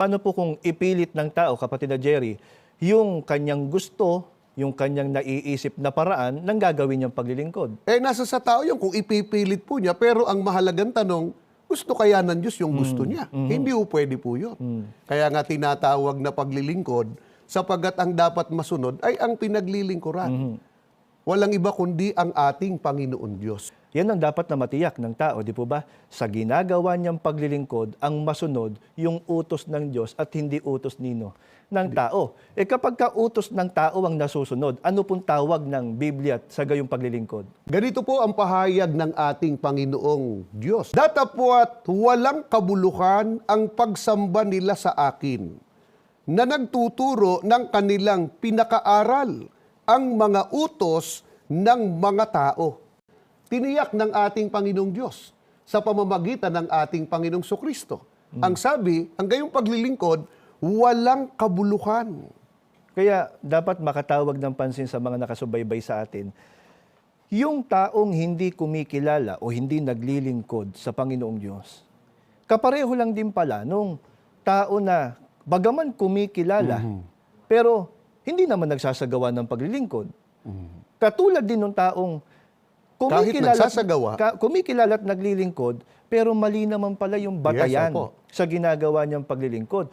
Paano po kung ipilit ng tao, kapatid na Jerry, yung kanyang gusto, yung kanyang naiisip na paraan ng gagawin niyang paglilingkod? Nasa sa tao yun kung ipipilit po niya, pero ang mahalagang tanong, gusto kaya ng Diyos yung gusto niya? Hindi po pwede po yun. Kaya nga tinatawag na paglilingkod, sapagat ang dapat masunod ay ang pinaglilingkuran. Walang iba kundi ang ating Panginoon Diyos. Yan ang dapat na matiyak ng tao, di po ba? Sa ginagawa niyang paglilingkod, ang masunod yung utos ng Diyos at hindi utos nino ng tao. Kapag ka utos ng tao ang nasusunod, ano pong tawag ng Biblia sa gayong paglilingkod? Ganito po ang pahayag ng ating Panginoong Diyos. Datapwat walang kabuluhan ang pagsamba nila sa akin, na nagtuturo ng kanilang pinakaaral ang mga utos ng mga tao. Tiniyak ng ating Panginoong Diyos sa pamamagitan ng ating Panginoong Sokristo. Ang sabi, ang gayong paglilingkod, walang kabuluhan. Kaya dapat makatawag ng pansin sa mga nakasubaybay sa atin, yung taong hindi kumikilala o hindi naglilingkod sa Panginoong Diyos, kapareho lang din pala nung tao na bagaman kumikilala, pero hindi naman nagsasagawa ng paglilingkod. Katulad din ng taong kumikilala at naglilingkod, pero mali naman pala yung batayan Yes, opo. sa ginagawa niyang paglilingkod.